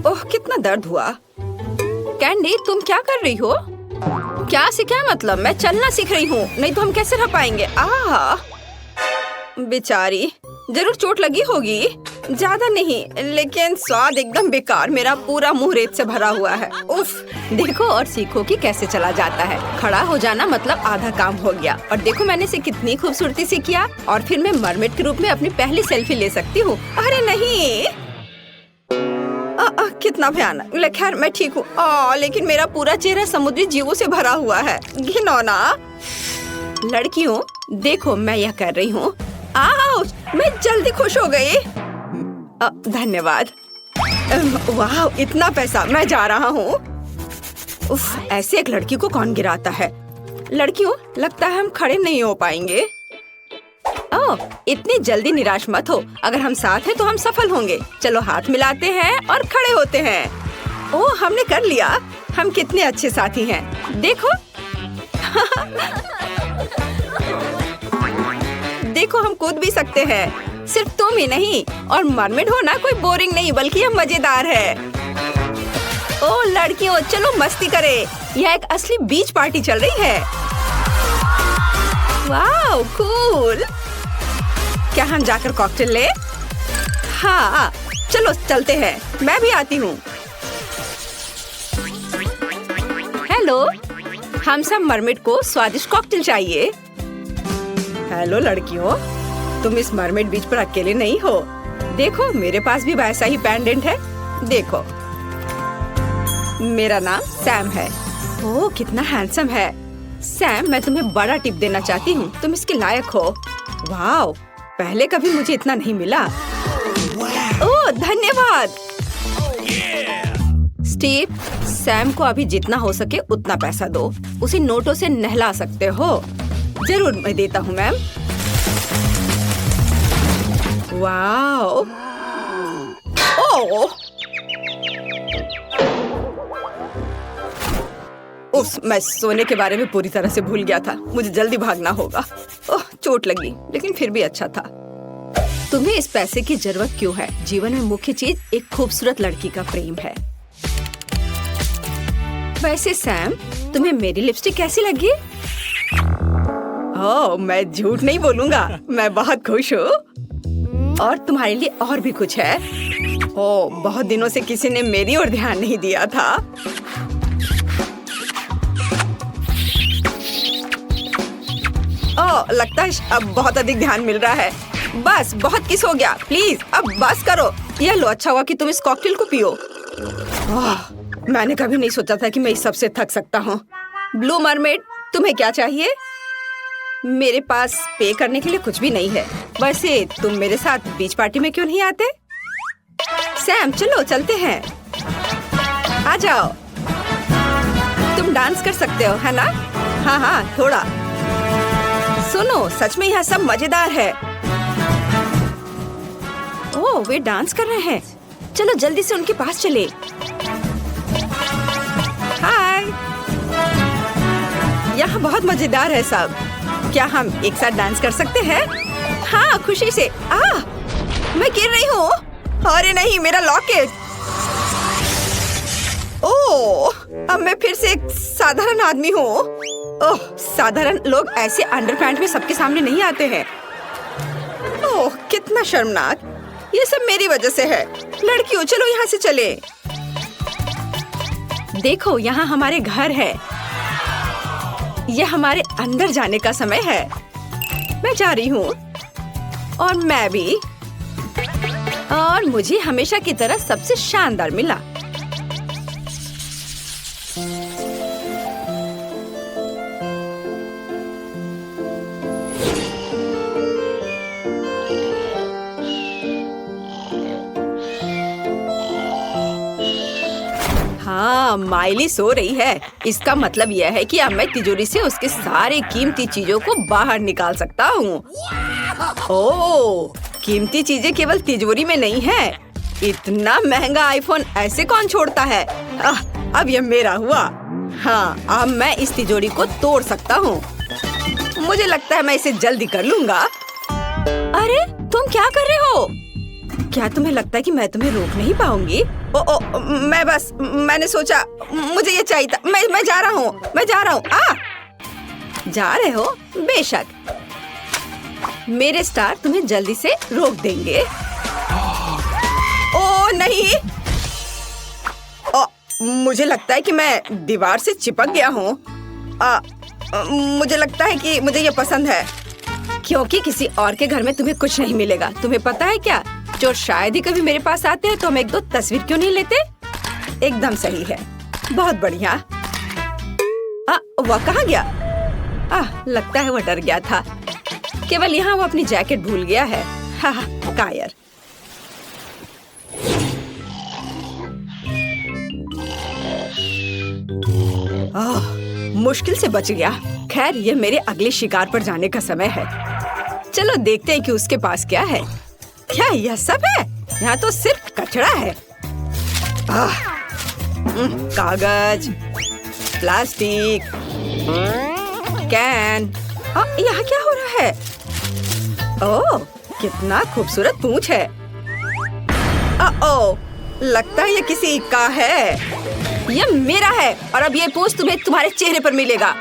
ओह कितना दर्द हुआ। कैंडी तुम क्या कर रही हो? क्या से क्या मतलब? मैं चलना सीख रही हूँ, नहीं तो हम कैसे रह पाएंगे। बेचारी, जरूर चोट लगी होगी। ज्यादा नहीं, लेकिन स्वाद एकदम बेकार। मेरा पूरा मुंह रेत से भरा हुआ है। उफ। देखो और सीखो कि कैसे चला जाता है। खड़ा हो जाना मतलब आधा काम हो गया। और देखो मैंने इसे कितनी खूबसूरती से किया। और फिर मैं मरमेड के रूप में अपनी पहली सेल्फी ले सकती हूँ। अरे नहीं, कितना भयानक। खैर मैं ठीक हूँ। लेकिन मेरा पूरा चेहरा समुद्री जीवों से भरा हुआ है। घिनौना। लड़कियों देखो मैं यह कर रही हूँ। मैं जल्दी खुश हो गई। धन्यवाद। वाह इतना पैसा। मैं जा रहा हूँ। उफ, ऐसे एक लड़की को कौन गिराता है। लड़कियों लगता है हम खड़े नहीं हो पाएंगे। इतनी जल्दी निराश मत हो। अगर हम साथ हैं तो हम सफल होंगे। चलो हाथ मिलाते हैं और खड़े होते हैं। ओह हमने कर लिया। हम कितने अच्छे साथी हैं। देखो देखो हम कूद भी सकते हैं। सिर्फ तुम ही नहीं। और मरमेड होना कोई बोरिंग नहीं बल्कि यह मजेदार है। ओह लड़कियों चलो मस्ती करें। यह एक असली बीच पार्टी चल रही है। वाह कूल। क्या हम जाकर कॉकटेल ले? हाँ चलो चलते हैं। मैं भी आती हूँ। हेलो, हम सब मरमेड को स्वादिष्ट कॉकटेल चाहिए। हेलो लड़कियों, तुम इस मरमेड बीच पर अकेले नहीं हो। देखो मेरे पास भी वैसा ही पेंडेंट है। देखो मेरा नाम सैम है। ओह कितना हैंडसम है। सैम मैं तुम्हें बड़ा टिप देना चाहती हूँ। तुम इसके लायक हो। वाह पहले कभी मुझे इतना नहीं मिला। ओह धन्यवाद। स्टीव, सैम को अभी जितना हो सके उतना पैसा दो। उसे नोटों से नहला सकते हो। जरूर मैं देता हूँ मैम। वाह। ओह उस मैं सोने के बारे में पूरी तरह से भूल गया था। मुझे जल्दी भागना होगा। ओह चोट लगी, लेकिन फिर भी अच्छा था। तुम्हें इस पैसे की जरूरत क्यों है? जीवन में मुख्य चीज एक खूबसूरत लड़की का प्रेम है। वैसे सैम तुम्हें मेरी लिपस्टिक कैसी लगी? ओह मैं झूठ नहीं बोलूंगा, मैं बहुत खुश हूँ। और तुम्हारे लिए और भी कुछ है। ओह बहुत दिनों से किसी ने मेरी ओर ध्यान नहीं दिया था। ओह लगता है अब बहुत अधिक ध्यान मिल रहा है। बस बहुत किस हो गया। प्लीज अब बस करो। यह लो, अच्छा हुआ कि तुम इस कॉकटेल को पियो। मैंने कभी नहीं सोचा था कि मैं इस सबसे थक सकता हूँ। ब्लू मरमेड तुम्हें क्या चाहिए? मेरे पास पे करने के लिए कुछ भी नहीं है। वैसे तुम मेरे साथ बीच पार्टी में क्यों नहीं आते? सैम चलो चलते हैं। आ जाओ। तुम डांस कर सकते हो है ना? हाँ हाँ थोड़ा। सुनो सच में यह सब मजेदार है। ओह वे डांस कर रहे हैं। चलो जल्दी से उनके पास चले। हाय, यहाँ बहुत मजेदार है सब। क्या हम एक साथ डांस कर सकते हैं? हाँ खुशी से। मैं गिर रही हूँ। अरे नहीं मेरा लॉकेट। ओह अब मैं फिर से एक साधारण आदमी हूँ। ओह साधारण लोग ऐसे अंडरपैंट में सबके सामने नहीं आते हैं। ओह कितना शर्मनाक। ये सब मेरी वजह से है। लड़कियों चलो यहाँ से चले। देखो यहाँ हमारे घर है। यह हमारे अंदर जाने का समय है। मैं जा रही हूँ। और मैं भी। और मुझे हमेशा की तरह सबसे शानदार मिला। हाँ माइली सो रही है। इसका मतलब यह है कि अब मैं तिजोरी से उसके सारे कीमती चीजों को बाहर निकाल सकता हूँ। ओह कीमती चीजें केवल तिजोरी में नहीं है। इतना महंगा आईफोन ऐसे कौन छोड़ता है? अब यह मेरा हुआ। हाँ अब मैं इस तिजोरी को तोड़ सकता हूँ। मुझे लगता है मैं इसे जल्दी कर लूंगा। अरे तुम क्या कर रहे हो? क्या तुम्हें लगता है कि मैं तुम्हें रोक नहीं पाऊंगी? मैंने सोचा मुझे ये चाहिए था। मैं जा रहा हूँ। जा रहे हो? बेशक, मेरे स्टार तुम्हें जल्दी से रोक देंगे। ओ नहीं, मुझे लगता है कि मैं दीवार से चिपक गया हूँ। मुझे लगता है कि मुझे ये पसंद है, क्योंकि किसी और के घर में तुम्हें कुछ नहीं मिलेगा। तुम्हें पता है क्या, जो शायद ही कभी मेरे पास आते हैं तो हम 1-2 तस्वीर क्यों नहीं लेते? एकदम सही है, बहुत बढ़िया। वह कहाँ गया? लगता है वह डर गया था। केवल यहाँ वो अपनी जैकेट भूल गया है। कायर। मुश्किल से बच गया। खैर, ये मेरे अगले शिकार पर जाने का समय है। चलो देखते हैं कि उसके पास क्या है। क्या यह सब है? यहाँ तो सिर्फ कचरा है। कागज, प्लास्टिक, कैन। यहाँ क्या हो रहा है? ओह, कितना खूबसूरत पूंछ है। लगता है ये किसी का है। यह मेरा है और अब ये पूंछ तुम्हें तुम्हारे चेहरे पर मिलेगा।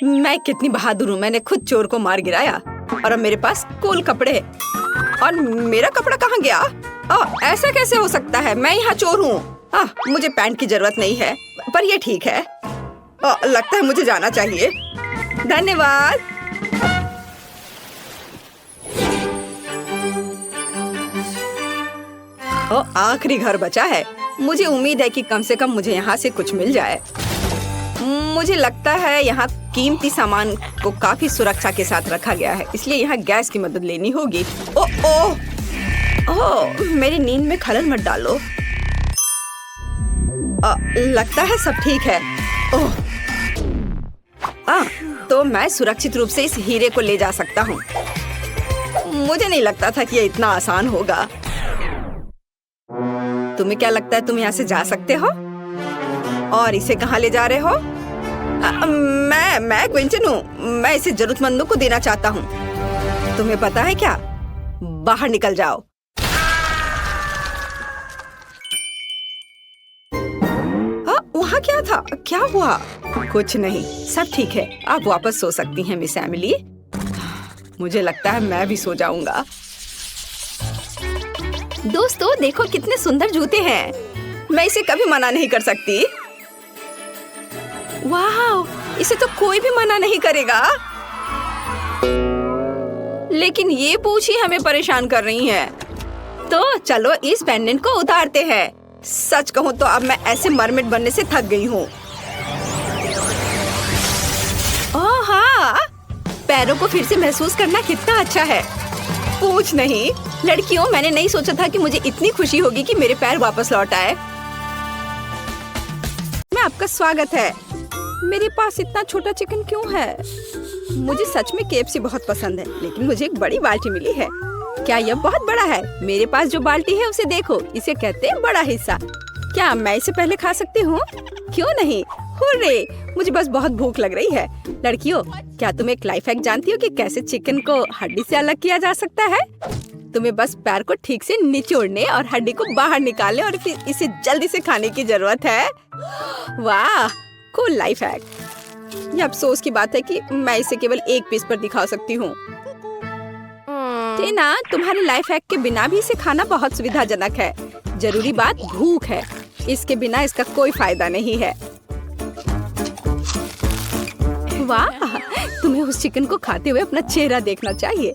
मैं कितनी बहादुर हूँ। मैंने खुद चोर को मार गिराया और अब मेरे पास कूल कपड़े। और मेरा कपड़ा कहाँ गया? ऐसा कैसे हो सकता है? मैं यहाँ चोर हूँ। मुझे पैंट की जरूरत नहीं है, पर ये ठीक है। लगता है मुझे जाना चाहिए। धन्यवाद। आखिरी घर बचा है। मुझे उम्मीद है कि कम से कम मुझे यहाँ से कुछ मिल जाए। मुझे लगता है यहाँ कीमती सामान को काफी सुरक्षा के साथ रखा गया है, इसलिए यहाँ गैस की मदद लेनी होगी। मेरी नींद में खलल मत डालो। लगता है सब ठीक है। तो मैं सुरक्षित रूप से इस हीरे को ले जा सकता हूँ। मुझे नहीं लगता था कि ये इतना आसान होगा। तुम्हें क्या लगता है तुम यहाँ से जा सकते हो? और इसे कहाँ ले जा रहे हो? मैं क्विंटन हूँ। मैं इसे जरूरतमंदों को देना चाहता हूँ। तुम्हें पता है क्या? बाहर निकल जाओ। वहाँ क्या था? क्या हुआ? कुछ नहीं, सब ठीक है। आप वापस सो सकती हैं मिस एमिली। मुझे लगता है मैं भी सो जाऊंगा। दोस्तों, देखो कितने सुंदर जूते हैं। मैं इसे कभी मना नहीं कर सकती। वाह, इसे तो कोई भी मना नहीं करेगा। लेकिन ये पूंछ ही हमें परेशान कर रही है। तो चलो इस पेंडेंट को उतारते हैं। सच कहूँ तो अब मैं ऐसे मरमिट बनने से थक गई हूँ। ओह हाँ, पैरों को फिर से महसूस करना कितना अच्छा है। पूछ नहीं, लड़कियों, मैंने नहीं सोचा था कि मुझे इतनी खुशी होगी कि मेरे पैर वापस लौट आए। मैं आपका स्वागत है। मेरे पास इतना छोटा चिकन क्यों है? मुझे सच में KFC बहुत पसंद है, लेकिन मुझे एक बड़ी बाल्टी मिली है। क्या यह बहुत बड़ा है? मेरे पास जो बाल्टी है उसे देखो, इसे कहते हैं बड़ा हिस्सा। क्या मैं इसे पहले खा सकती हूँ? क्यों नहीं? हुर्रे! मुझे बस बहुत भूख लग रही है। लड़कियों, क्या तुम एक लाइफ हैक जानती हो कि कैसे चिकन को हड्डी से अलग किया जा सकता है? तुम्हें बस पैर को ठीक से निचोड़ने और हड्डी को बाहर निकालने और फिर इसे जल्दी से खाने की जरूरत है। वाह, कूल लाइफ हैक। ये अफसोस की बात है कि मैं इसे केवल एक पीस पर दिखा सकती हूँ। टीना, तुम्हारे लाइफ हैक के बिना भी इसे खाना बहुत सुविधाजनक है। जरूरी बात भूख है। इसके बिना इसका कोई फायदा नहीं है। वाह, तुम्हें उस चिकन को खाते हुए अपना चेहरा देखना चाहिए।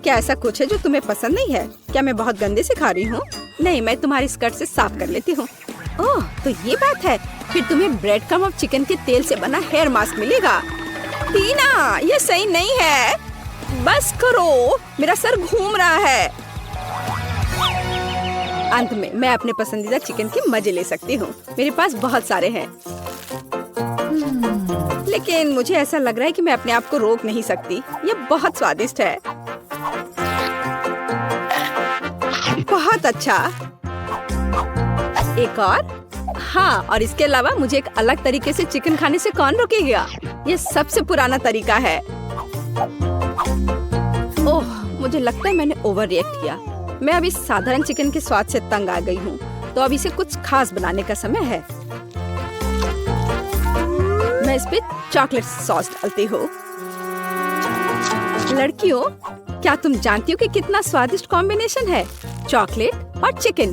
क्या ऐसा कुछ है जो तुम्हें पसंद नहीं है? क्या मैं बहुत गंदे से खा रही हूँ? नहीं, मैं तुम्हारी स्कर्ट से साफ कर लेती हूँ। ओह, तो ये बात है। फिर तुम्हें ब्रेड क्रम्ब और चिकन के तेल से बना हेयर मास्क मिलेगा। टीना, ये सही नहीं है। बस करो, मेरा सर घूम रहा है। अंत में मैं अपने पसंदीदा चिकन के मजे ले सकती हूँ। मेरे पास बहुत सारे हैं, लेकिन मुझे ऐसा लग रहा है कि मैं अपने आप को रोक नहीं सकती। ये बहुत स्वादिष्ट है। बहुत अच्छा। एक और? हाँ, और इसके अलावा मुझे एक अलग तरीके से चिकन खाने से कौन रोकेगा? ये सबसे पुराना तरीका है। ओह, मुझे लगता है मैंने ओवर रिएक्ट किया। मैं अब इस साधारण चिकन के स्वाद से तंग आ गई हूँ, तो अब इसे कुछ खास बनाने का समय है। मैं इस पे चॉकलेट सॉस डालती हूँ। लड़कियों, क्या तुम जानती हो कि कितना स्वादिष्ट कॉम्बिनेशन है चॉकलेट और चिकन?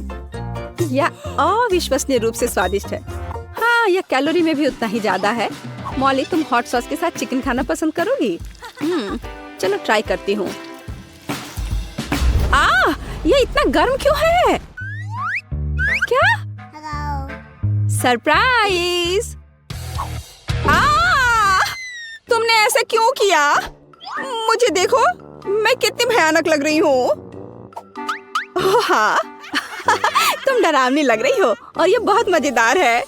यह अविश्वसनीय रूप से स्वादिष्ट है। हाँ, यह कैलोरी में भी उतना ही ज्यादा है। मॉली, तुम हॉट सॉस के साथ चिकन खाना पसंद करोगी? चलो ट्राई करती हूँ। ये इतना गर्म क्यों है? क्या? सरप्राइज! तुमने ऐसा क्यों किया? मुझे देखो, मैं कितनी भयानक लग रही हूँ। हाँ, तुम डरावनी लग रही हो और ये बहुत मजेदार है।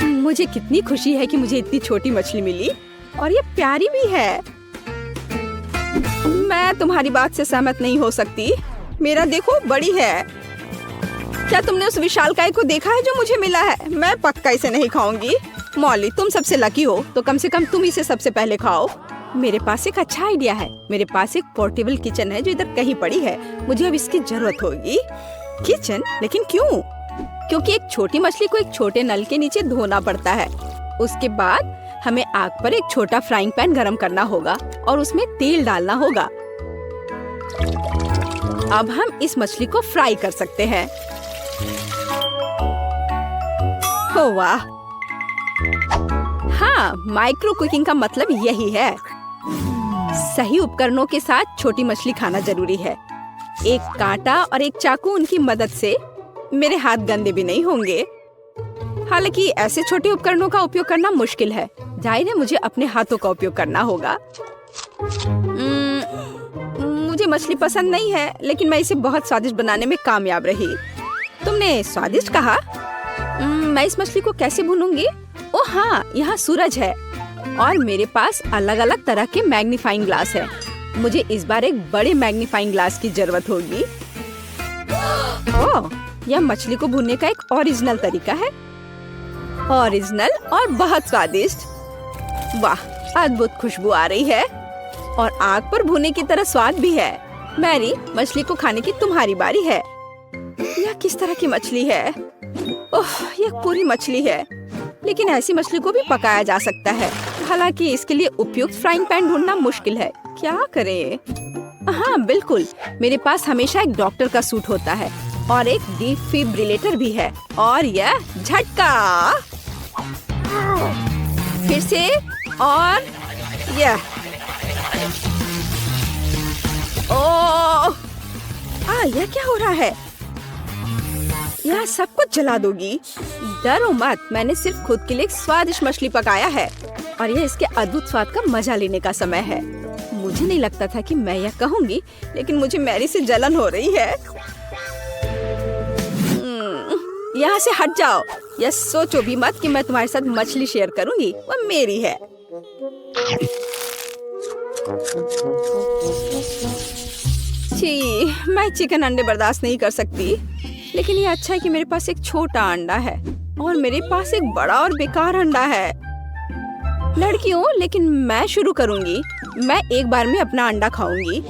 मुझे कितनी खुशी है कि मुझे इतनी छोटी मछली मिली और ये प्यारी भी है। मैं तुम्हारी बात से सहमत नहीं हो सकती। मेरा देखो, बड़ी है। क्या तुमने उस विशालकाय को देखा है जो मुझे मिला है? मैं पक्का इसे नहीं खाऊंगी। मॉली, तुम सबसे लकी हो, तो कम से कम तुम इसे सबसे पहले खाओ। मेरे पास एक अच्छा आइडिया है। मेरे पास एक पोर्टेबल किचन है जो इधर कहीं पड़ी है। मुझे अब इसकी जरूरत होगी। किचन? लेकिन क्यों? क्योंकि एक छोटी मछली को एक छोटे नल के नीचे धोना पड़ता है। उसके बाद हमें आग पर एक छोटा फ्राइंग पैन गरम करना होगा और उसमें तेल डालना होगा। अब हम इस मछली को फ्राई कर सकते हैं। ओह वाह! हाँ, माइक्रो कुकिंग का मतलब यही है। सही उपकरणों के साथ छोटी मछली खाना जरूरी है। एक कांटा और एक चाकू, उनकी मदद से मेरे हाथ गंदे भी नहीं होंगे। हालांकि ऐसे छोटे उपकरणों का उपयोग करना मुश्किल है। जाहिर है मुझे अपने हाथों का उपयोग करना होगा। मुझे मछली पसंद नहीं है, लेकिन मैं इसे बहुत स्वादिष्ट बनाने में कामयाब रही। तुमने स्वादिष्ट कहा? मैं इस मछली को कैसे भूनूंगी? ओह हाँ, यहाँ सूरज है और मेरे पास अलग अलग तरह के मैग्नीफाइंग ग्लास है। मुझे इस बार एक बड़े मैग्नीफाइंग ग्लास की जरूरत होगी। ओह, यह मछली को भूनने का एक ओरिजिनल तरीका है। ओरिजिनल और बहुत स्वादिष्ट। वाह, अद्भुत खुशबू आ रही है और आग पर भुने की तरह स्वाद भी है। मैरी, मछली को खाने की तुम्हारी बारी है। यह किस तरह की मछली है? ओह, यह पूरी मछली है, लेकिन ऐसी मछली को भी पकाया जा सकता है। हालांकि इसके लिए उपयुक्त फ्राइंग पैन ढूंढना मुश्किल है। क्या करें? हाँ बिल्कुल, मेरे पास हमेशा एक डॉक्टर का सूट होता है और एक डिफिब्रिलेटर भी है। और यह झटका। फिर से और यह। ओह! यह क्या हो रहा है? यह सब कुछ जला दोगी? डरो मत, मैंने सिर्फ खुद के लिए एक स्वादिष्ट मछली पकाया है और यह इसके अद्भुत स्वाद का मजा लेने का समय है। मुझे नहीं लगता था कि मैं यह कहूँगी, लेकिन मुझे मैरी से जलन हो रही है। यहाँ से हट जाओ। यह सोचो भी मत कि मैं तुम्हारे साथ मछली शेयर करूँगी, वह मेरी है। छी, मैं चिकन अंडे बर्दाश्त नहीं कर सकती, लेकिन ये अच्छा है कि मेरे पास एक छोटा अंडा है और मेरे पास एक बड़ा और बेकार अंडा है। लड़कियों, लेकिन मैं शुरू करूंगी। मैं एक बार में अपना अंडा खाऊंगी।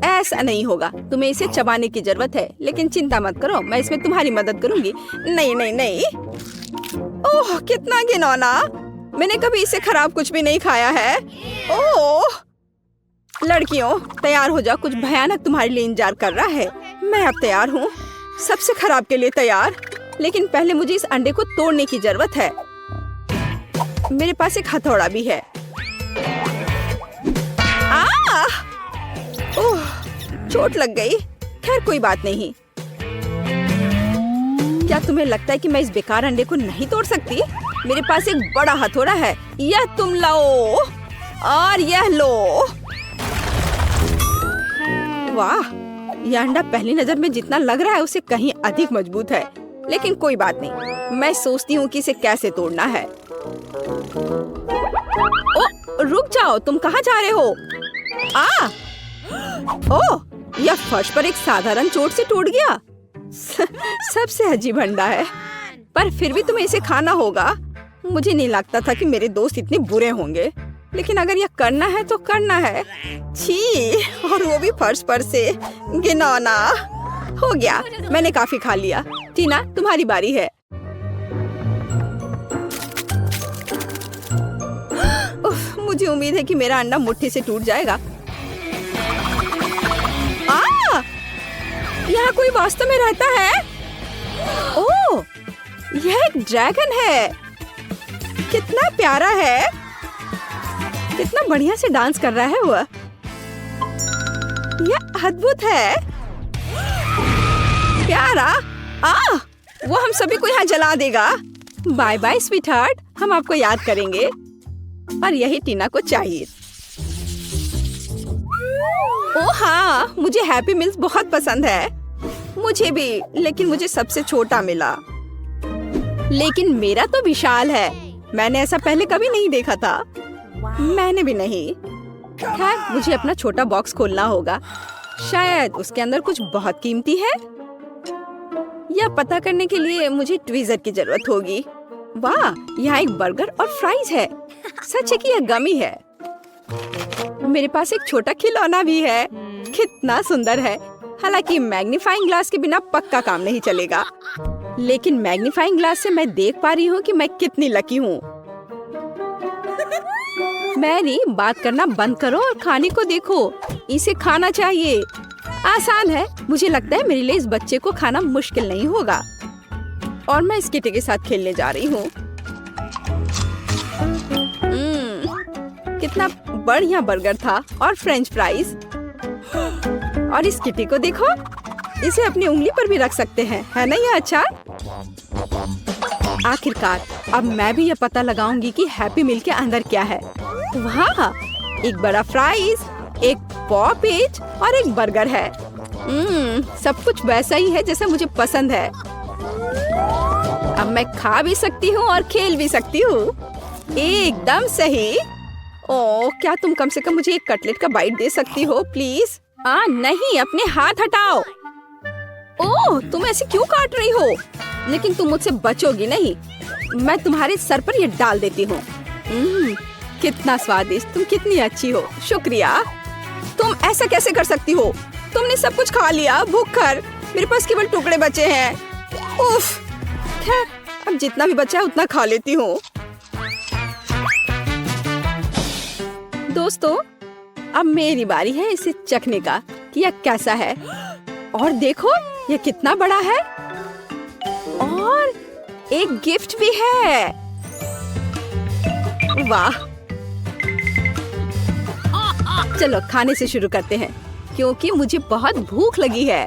ऐसा नहीं होगा, तुम्हें इसे चबाने की जरूरत है, लेकिन चिंता मत करो, मैं इसमें तुम्हारी मदद करूंगी। नहीं नहीं नहीं। ओह, कितना घिनौना! मैंने कभी इसे खराब कुछ भी नहीं खाया है। ओह! लड़कियों, तैयार हो जाओ, कुछ भयानक तुम्हारे लिए इंतजार कर रहा है। मैं अब तैयार हूँ, सबसे खराब के लिए तैयार। लेकिन पहले मुझे इस अंडे को तोड़ने की जरूरत है। मेरे पास एक हथौड़ा भी है। ओह, चोट लग गई। खैर कोई बात नहीं। क्या तुम्हें लगता है कि मैं इस बेकार अंडे को नहीं तोड़ सकती? मेरे पास एक बड़ा हथौड़ा है। यह तुम लो और यह लो। वाह, यह अंडा पहली नजर में जितना लग रहा है उससे कहीं अधिक मजबूत है। लेकिन कोई बात नहीं, मैं सोचती हूँ कि इसे कैसे तोड़ना है। ओ, रुक जाओ, तुम कहाँ जा रहे हो? ओह, यह फर्श पर एक साधारण चोट से टूट गया। सबसे अजीब अंडा है, पर फिर भी तुम्हें इसे खाना होगा। मुझे नहीं लगता था कि मेरे दोस्त इतने बुरे होंगे। लेकिन अगर ये करना है तो करना है। छी, और वो भी फर्श पर से। घिनौना। हो गया, मैंने काफी खा लिया। टीना, तुम्हारी बारी है। उफ, मुझे उम्मीद है कि मेरा अंडा मुट्ठी से टूट जाएगा। यहाँ कोई वास्तव में रहता है? ओह, यह एक ड्रैगन है। कितना प्यारा है। कितना बढ़िया से डांस कर रहा है वो। यह अद्भुत है। प्यारा। वो हम सभी को यहाँ जला देगा। बाय बाय स्वीटहार्ट, हम आपको याद करेंगे। और यही टीना को चाहिए। ओह हाँ, मुझे हैप्पी मील्स बहुत पसंद है। मुझे भी, लेकिन मुझे सबसे छोटा मिला। लेकिन मेरा तो विशाल है। मैंने ऐसा पहले कभी नहीं देखा था। मैंने भी नहीं। खैर, मुझे अपना छोटा बॉक्स खोलना होगा। शायद उसके अंदर कुछ बहुत कीमती है। यह पता करने के लिए मुझे ट्वीजर की जरूरत होगी। वाह, यहाँ एक बर्गर और फ्राइज है। सच है कि यह गमी है। मेरे पास एक छोटा खिलौना भी है। कितना सुंदर है। हालांकि मैग्नीफाइंग ग्लास के बिना पक्का काम नहीं चलेगा। लेकिन मैग्नीफाइंग ग्लास से मैं देख पा रही हूँ कि मैं कितनी लकी हूँ। मैरी, बात करना बंद करो और खाने को देखो। इसे खाना चाहिए। आसान है। मुझे लगता है मेरे लिए इस बच्चे को खाना मुश्किल नहीं होगा। और मैं इस किटी के साथ खेलने जा रही हूँ। कितना बढ़िया बर्गर था और फ्रेंच फ्राइज। और इस किटी को देखो, इसे अपनी उंगली पर भी रख सकते हैं, है ना ये अच्छा? आखिरकार अब मैं भी ये पता लगाऊंगी कि हैप्पी मील के अंदर क्या है। वाह, एक बड़ा फ्राइज, एक पॉपेज और एक बर्गर है। सब कुछ वैसा ही है जैसा मुझे पसंद है। अब मैं खा भी सकती हूँ और खेल भी सकती हूँ। एकदम सही। ओह, क्या तुम कम से कम मुझे एक कटलेट का बाइट दे सकती हो प्लीज? नहीं, अपने हाथ हटाओ। ओह, तुम ऐसे क्यों काट रही हो? लेकिन तुम मुझसे बचोगी नहीं। मैं तुम्हारे सर पर ये डाल देती हूँ। कितना स्वादिष्ट। तुम कितनी अच्छी हो। शुक्रिया। तुम ऐसा कैसे कर सकती हो? तुमने सब कुछ खा लिया। भूखकर मेरे पास केवल टुकड़े बचे हैं। उफ। खैर, अब जितना भी बचा है उतना खा लेती हूँ। दोस्तों, अब मेरी बारी है इसे चखने का कि यह कैसा है। और देखो, यह कितना बड़ा है। और एक गिफ्ट भी है। वाह। चलो खाने से शुरू करते हैं, क्योंकि मुझे बहुत भूख लगी है।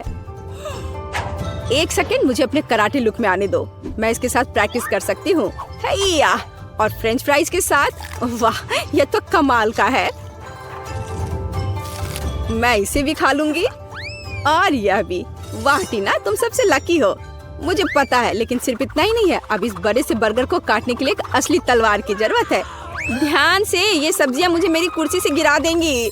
एक सेकेंड, मुझे अपने कराटे लुक में आने दो। मैं इसके साथ प्रैक्टिस कर सकती हूँ। और फ्रेंच फ्राइज के साथ। वाह, यह तो कमाल का है। मैं इसे भी खा लूंगी और यह भी। वाह टीना, तुम सबसे लकी हो। मुझे पता है, लेकिन सिर्फ इतना ही नहीं है। अब इस बड़े से बर्गर को काटने के लिए एक असली तलवार की जरूरत है। ध्यान से, ये सब्जियां मुझे मेरी कुर्सी से गिरा देंगी।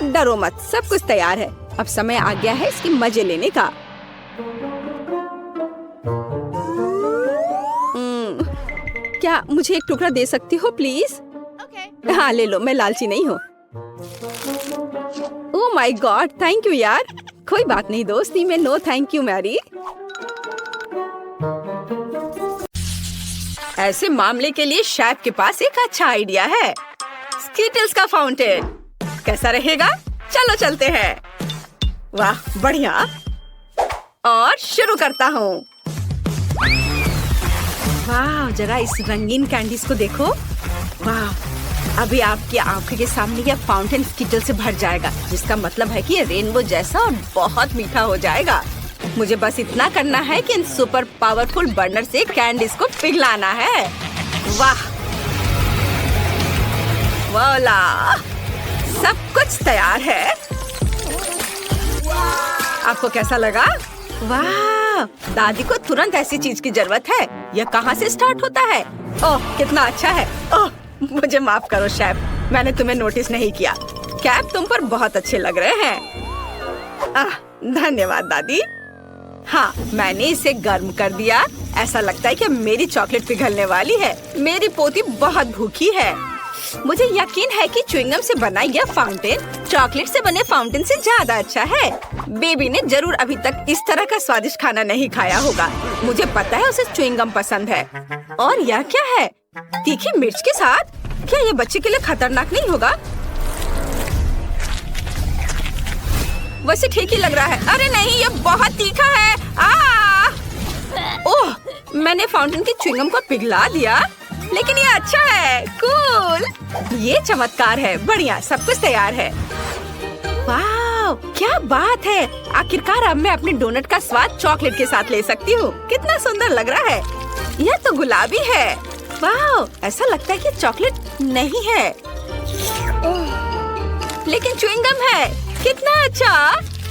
डरो मत, सब कुछ तैयार है। अब समय आ गया है इसके मजे लेने का। क्या मुझे एक टुकड़ा दे सकती हो प्लीज? हाँ, ले लो, मैं लालची नहीं हूँ। Oh my God, thank you यार। कोई बात नहीं दोस्ती में नो थैंक यू मैरी। ऐसे मामले के लिए शेफ के पास एक अच्छा आइडिया है। स्किटल्स का फाउंटेन कैसा रहेगा? चलो चलते हैं। वाह, बढ़िया। और शुरू करता हूँ। वाह, जरा इस रंगीन कैंडीज को देखो। वाह, अभी आपकी आंखों के सामने यह फाउंटेन स्किटल से भर जाएगा, जिसका मतलब है कि ये रेनबो जैसा और बहुत मीठा हो जाएगा। मुझे बस इतना करना है कि इन सुपर पावरफुल बर्नर से कैंडीज को पिघलाना है। वाह, वाला, सब कुछ तैयार है। आपको कैसा लगा? वाह, दादी को तुरंत ऐसी चीज की जरूरत है। यह कहाँ से स्टार्ट होता है? ओह, कितना अच्छा है। ओह, मुझे माफ करो शेफ, मैंने तुम्हें नोटिस नहीं किया। कैप तुम पर बहुत अच्छे लग रहे हैं। धन्यवाद दादी। हाँ, मैंने इसे गर्म कर दिया। ऐसा लगता है कि मेरी चॉकलेट पिघलने वाली है। मेरी पोती बहुत भूखी है। मुझे यकीन है कि च्युइंगम से बना यह फाउंटेन चॉकलेट से बने फाउंटेन से ज्यादा अच्छा है। बेबी ने जरूर अभी तक इस तरह का स्वादिष्ट खाना नहीं खाया होगा। मुझे पता है उसे च्युइंगम पसंद है। और यह क्या है? तीखी मिर्च के साथ? क्या ये बच्चे के लिए खतरनाक नहीं होगा? वैसे ठीक ही लग रहा है। अरे नहीं, ये बहुत तीखा है। ओह, मैंने फाउंटेन की च्युइंगम को पिघला दिया, लेकिन ये अच्छा है। कूल, ये चमत्कार है। बढ़िया, सब कुछ तैयार है। वाह, क्या बात है। आखिरकार अब मैं अपने डोनट का स्वाद चॉकलेट के साथ ले सकती हूँ। कितना सुंदर लग रहा है। यह तो गुलाबी है। वाह, ऐसा लगता है कि चॉकलेट नहीं है, लेकिन च्युइंगम है। कितना अच्छा।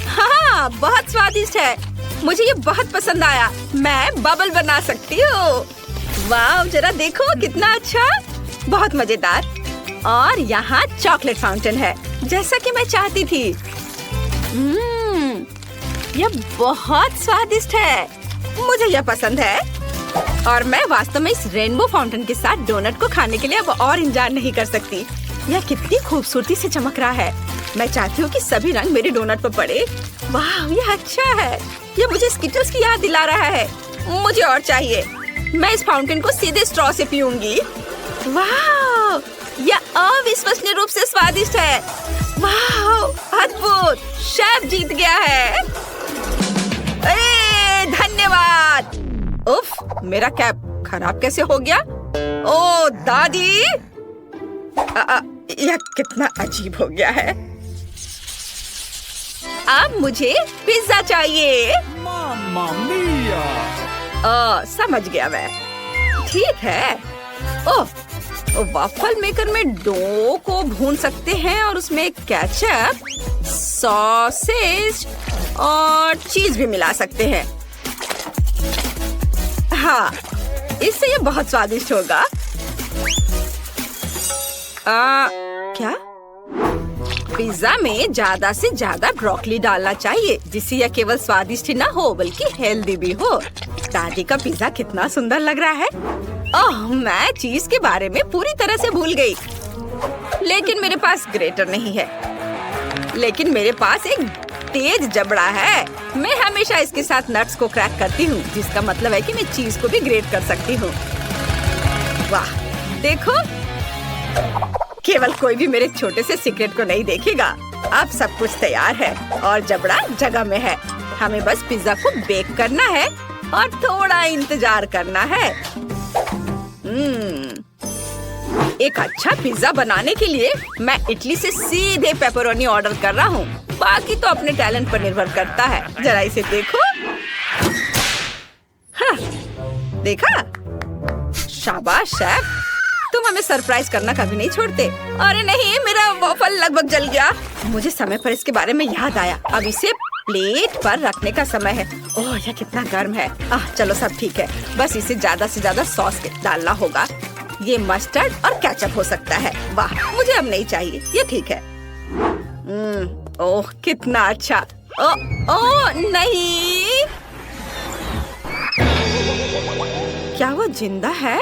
हाँ, बहुत स्वादिष्ट है। मुझे ये बहुत पसंद आया। मैं बबल बना सकती हूँ। वाह, जरा देखो कितना अच्छा, बहुत मजेदार। और यहाँ चॉकलेट फाउंटेन है, जैसा कि मैं चाहती थी। यह बहुत स्वादिष्ट है। मुझे यह पसंद है। और मैं वास्तव में इस रेनबो फाउंटेन के साथ डोनट को खाने के लिए अब और इंतजार नहीं कर सकती। यह कितनी खूबसूरती से चमक रहा है। मैं चाहती हूँ कि सभी रंग मेरे डोनट पर पड़े। वाह, यह अच्छा है। यह मुझे स्किटल्स की याद दिला रहा है। मुझे और चाहिए। मैं इस फाउंटेन को सीधे स्ट्रॉ से पीऊंगी। वाह, यह अविश्वसनीय रूप से स्वादिष्ट है। वाह, अद्भुत। शेफ जीत गया है। धन्यवाद। उफ, मेरा कैप खराब कैसे हो गया? ओ दादी, यह कितना अजीब हो गया है। अब मुझे पिज्जा चाहिए। मामा मिया। समझ गया मैं। ठीक है। ओह, वॉफल मेकर में डो को भून सकते हैं और उसमें केचप, सॉसेज और चीज भी मिला सकते हैं। हाँ, इससे ये बहुत स्वादिष्ट होगा। क्या? पिज्जा में ज्यादा से ज्यादा ब्रोकली डालना चाहिए, जिससे यह केवल स्वादिष्ट ही ना हो बल्कि हेल्दी भी हो। दादी का पिज्जा कितना सुंदर लग रहा है। ओह, मैं चीज के बारे में पूरी तरह से भूल गई। लेकिन मेरे पास ग्रेटर नहीं है। लेकिन मेरे पास एक तेज जबड़ा है। मैं हमेशा इसके साथ नट्स को क्रैक करती हूँ, जिसका मतलब है कि मैं चीज को भी ग्रेट कर सकती हूँ। वाह, देखो, केवल कोई भी मेरे छोटे से सीक्रेट को नहीं देखेगा। अब सब कुछ तैयार है और जबड़ा जगह में है। हमें बस पिज्जा को बेक करना है और थोड़ा इंतजार करना है। एक अच्छा पिज्जा बनाने के लिए मैं इटली से सीधे पेपरोनी ऑर्डर कर रहा हूँ। बाकी तो अपने टैलेंट पर निर्भर करता है। जरा इसे देखो। हाँ, देखा? शाबाश शेफ, तुम हमें सरप्राइज करना कभी नहीं छोड़ते। अरे नहीं, मेरा वॉफल लगभग जल गया। मुझे समय पर इसके बारे में याद आया। अब इसे प्लेट पर रखने का समय है। ओह, यह कितना गर्म है। चलो सब ठीक है। बस इसे ज्यादा से ज्यादा सॉस डालना होगा। ये मस्टर्ड और केचप हो सकता है। वाह, मुझे अब नहीं चाहिए, ये ठीक है। ओह, कितना अच्छा। ओह नहीं, क्या वो जिंदा है?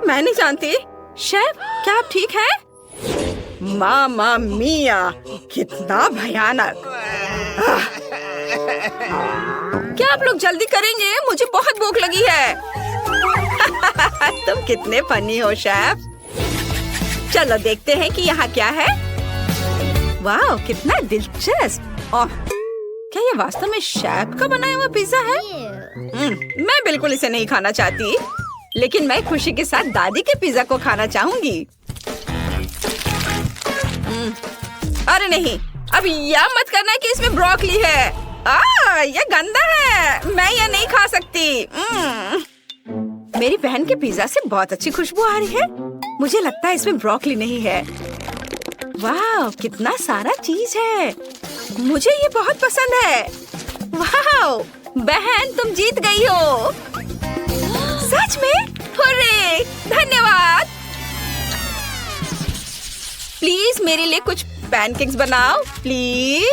मैं नहीं जानती। शेफ, क्या आप ठीक हैं? मामा मिया, कितना भयानक। क्या आप लोग जल्दी करेंगे? मुझे बहुत भूख लगी है। तुम कितने फनी हो शेफ। चलो देखते हैं कि यहाँ क्या है। वाह, कितना दिलचस्प। ओह, क्या ये वास्तव में शेफ का बनाया हुआ पिज्जा है? मैं बिल्कुल इसे नहीं खाना चाहती, लेकिन मैं खुशी के साथ दादी के पिज्जा को खाना चाहूंगी। अरे नहीं, अब यह मत करना कि इसमें ब्रोकली है। यह गंदा है। मैं यह नहीं खा सकती। मेरी बहन के पिज्जा से बहुत अच्छी खुशबू आ रही है। मुझे लगता है इसमें ब्रोकली नहीं है। वाह, कितना सारा चीज है। मुझे ये बहुत पसंद है। वाह, बहन तुम जीत गई हो। सच में? हुर्रे! धन्यवाद। प्लीज मेरे लिए कुछ पैनकेक्स बनाओ, प्लीज।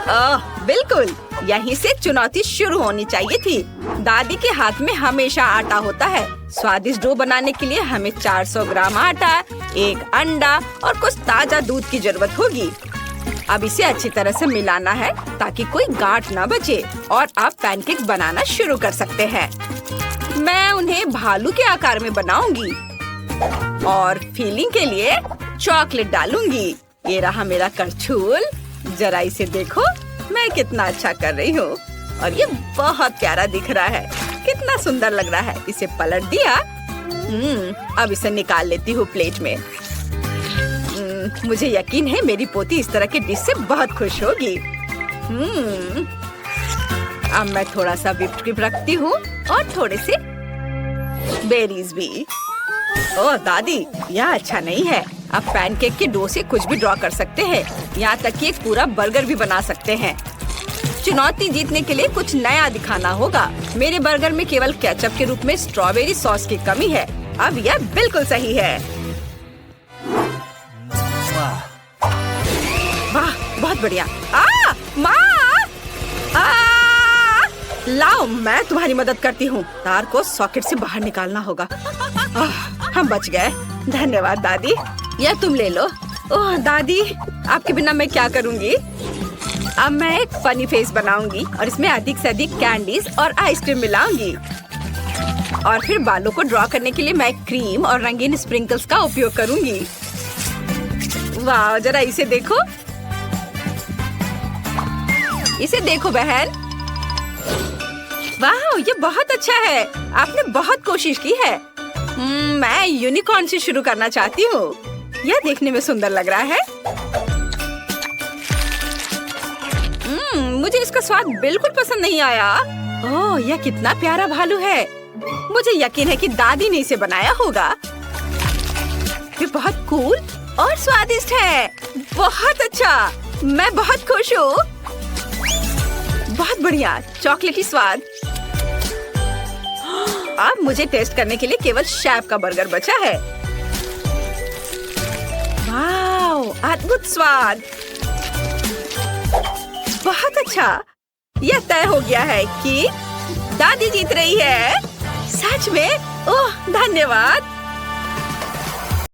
बिल्कुल, यहीं से चुनौती शुरू होनी चाहिए थी। दादी के हाथ में हमेशा आटा होता है। स्वादिष्ट डो बनाने के लिए हमें 400 ग्राम आटा, 1 अंडा और कुछ ताजा दूध की जरूरत होगी। अब इसे अच्छी तरह से मिलाना है ताकि कोई गांठ न बचे और आप पैनकेक्स बनाना शुरू कर सकते हैं। मैं उन्हें भालू के आकार में बनाऊंगी और फिलिंग के लिए चॉकलेट डालूंगी। ये रहा मेरा करछुल, जरा इसे देखो, मैं कितना अच्छा कर रही हूँ और ये बहुत प्यारा दिख रहा है। कितना सुंदर लग रहा है। इसे पलट दिया। अब इसे निकाल लेती हूँ प्लेट में। मुझे यकीन है मेरी पोती इस तरह के डिश से बहुत खुश होगी। अब मैं थोड़ा सा व्हिप्ड क्रीम रखती हूँ और थोड़े से बेरीज भी। ओह दादी, यह अच्छा नहीं है। आप पैनकेक के डो से कुछ भी ड्रॉ कर सकते हैं, यहाँ तक कि एक पूरा बर्गर भी बना सकते हैं। चुनौती जीतने के लिए कुछ नया दिखाना होगा। मेरे बर्गर में केवल केचप के रूप में स्ट्रॉबेरी सॉस की कमी है। अब यह बिल्कुल सही है। वाह, बहुत बढ़िया। माँ! लाओ, मैं तुम्हारी मदद करती हूँ। तार को सॉकेट से बाहर निकालना होगा। हम बच गए। धन्यवाद दादी। यह तुम ले लो। ओह दादी, आपके बिना मैं क्या करूँगी? अब मैं एक फनी फेस बनाऊंगी और इसमें अधिक से अधिक कैंडीज और आइसक्रीम मिलाऊंगी। और फिर बालों को ड्रॉ करने के लिए मैं क्रीम और रंगीन स्प्रिंकल्स का उपयोग करूंगी। वाह, जरा इसे देखो। इसे देखो बहन। वाह, ये बहुत अच्छा है। आपने बहुत कोशिश की है। मैं यूनिकॉर्न से शुरू करना चाहती हूँ। यह देखने में सुंदर लग रहा है। मुझे इसका स्वाद बिल्कुल पसंद नहीं आया। ओह, यह कितना प्यारा भालू है। मुझे यकीन है कि दादी ने इसे बनाया होगा। ये बहुत कूल और स्वादिष्ट है। बहुत अच्छा, मैं बहुत खुश हूँ। बहुत बढ़िया, चॉकलेटी स्वाद। अब मुझे टेस्ट करने के लिए केवल शेफ का बर्गर बचा है। वाह, अद्भुत स्वाद। बहुत अच्छा। यह तय हो गया है कि दादी जीत रही है। सच में? ओह, धन्यवाद।